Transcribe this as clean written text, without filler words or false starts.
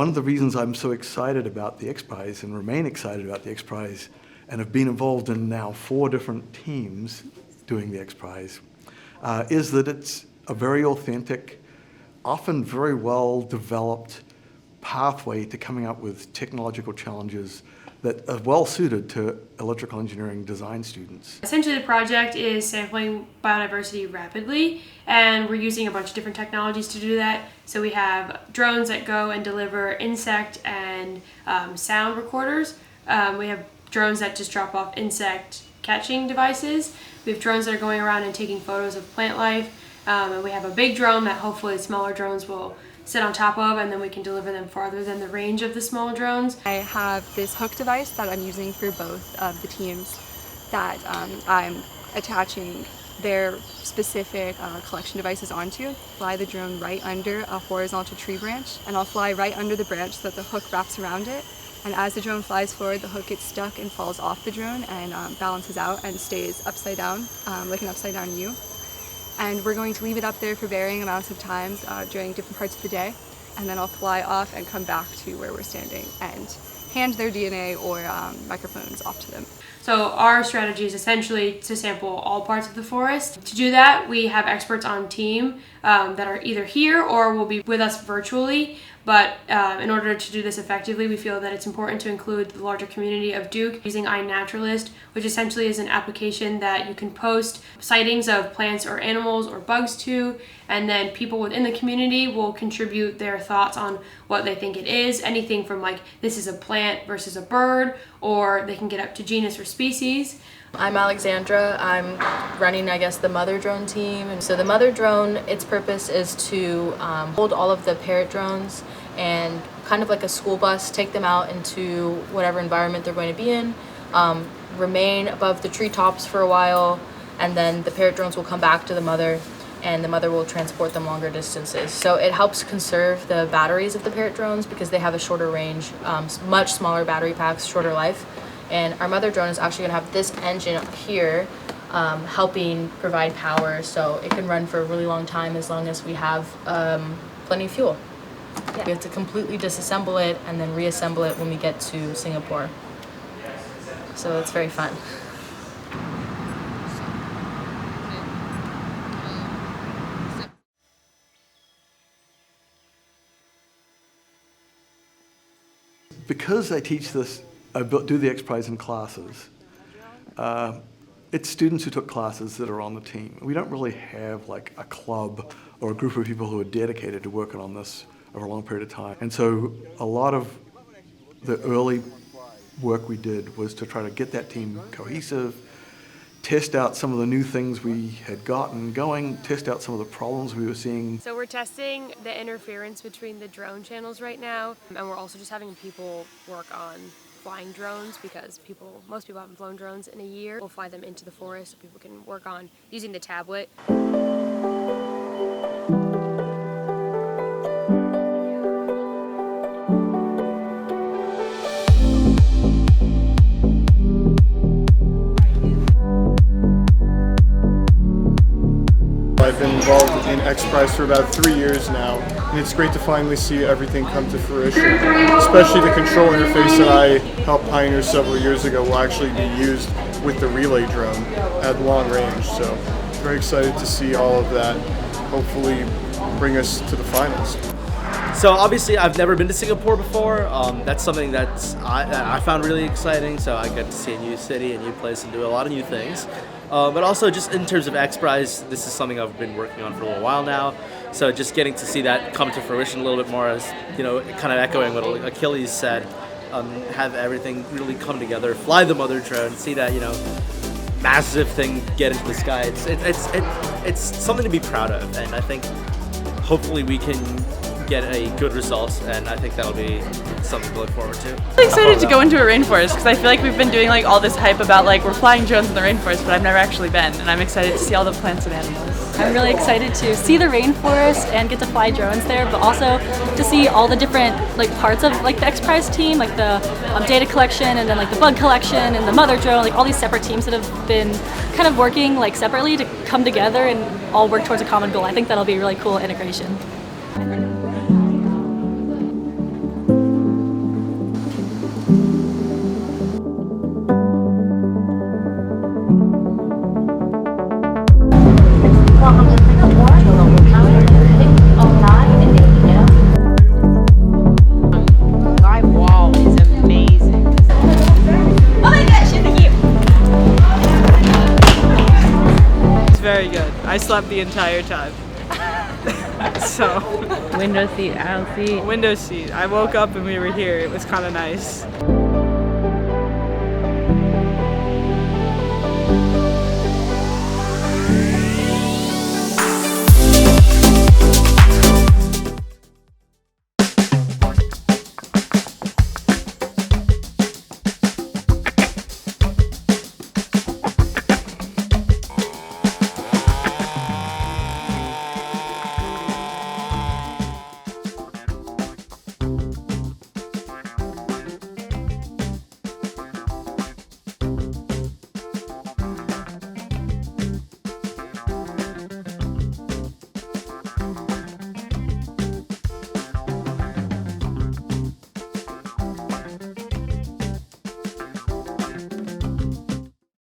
One of the reasons I'm so excited about the XPRIZE and remain excited about the XPRIZE and have been involved in now 4 different teams doing the XPRIZE is that it's a very authentic, often very well developed pathway to coming up with technological challenges that are well suited to electrical engineering design students. Essentially the project is sampling biodiversity rapidly, and we're using a bunch of different technologies to do that. So we have drones that go and deliver insect and sound recorders. We have drones that just drop off insect catching devices. We have drones that are going around and taking photos of plant life. And we have a big drone that hopefully smaller drones will sit on top of, and then we can deliver them farther than the range of the small drones. I have this hook device that I'm using for both of the teams that I'm attaching their specific collection devices onto. Fly the drone right under a horizontal tree branch, and I'll fly right under the branch so that the hook wraps around it. And as the drone flies forward, the hook gets stuck and falls off the drone and balances out and stays upside down, like an upside down U. And we're going to leave it up there for varying amounts of times during different parts of the day. And then I'll fly off and come back to where we're standing and hand their DNA or microphones off to them. So our strategy is essentially to sample all parts of the forest. To do that, we have experts on team that are either here or will be with us virtually. But in order to do this effectively, we feel that it's important to include the larger community of Duke using iNaturalist, which essentially is an application that you can post sightings of plants or animals or bugs to, and then people within the community will contribute their thoughts on what they think it is, anything from like this is a plant versus a bird, or they can get up to genus or species. I'm Alexandra. I'm running, the mother drone team. And so the mother drone, its purpose is to hold all of the parent drones and kind of like a school bus, take them out into whatever environment they're going to be in, remain above the treetops for a while, and then the parent drones will come back to the mother, and the mother will transport them longer distances. So it helps conserve the batteries of the parent drones because they have a shorter range, much smaller battery packs, shorter life. And our mother drone is actually going to have this engine up here helping provide power, so it can run for a really long time as long as we have plenty of fuel. Yeah. We have to completely disassemble it and then reassemble it when we get to Singapore. So it's very fun. Because I teach this, I do the XPRIZE in classes. It's students who took classes that are on the team. We don't really have like a club or a group of people who are dedicated to working on this over a long period of time. And so a lot of the early work we did was to try to get that team cohesive, test out some of the new things we had gotten going, test out some of the problems we were seeing. So we're testing the interference between the drone channels right now, and we're also just having people work on flying drones because most people haven't flown drones in a year. We'll fly them into the forest so people can work on using the tablet. I've been involved in XPRIZE for about 3 years now, and it's great to finally see everything come to fruition. Especially the control interface that I helped pioneer several years ago will actually be used with the relay drone at long range. So very excited to see all of that hopefully bring us to the finals. So obviously I've never been to Singapore before. That's something that I found really exciting. So I get to see a new city, a new place, and do a lot of new things. But also just in terms of XPRIZE, this is something I've been working on for a little while now. So just getting to see that come to fruition a little bit more, as kind of echoing what Achilles said, have everything really come together, fly the mother drone, see that massive thing get into the sky. It's something to be proud of, and I think hopefully we can get a good result, and I think that'll be something to look forward to. I'm excited to go into a rainforest because I feel like we've been doing all this hype about we're flying drones in the rainforest, but I've never actually been, and I'm excited to see all the plants and animals. I'm really excited to see the rainforest and get to fly drones there, but also to see all the different parts of the XPRIZE team, the data collection and then the bug collection and the mother drone, all these separate teams that have been kind of working separately to come together and all work towards a common goal. I think that'll be a really cool integration. very good. I slept the entire time. So. Window seat, aisle seat. Window seat. I woke up and we were here. It was kind of nice.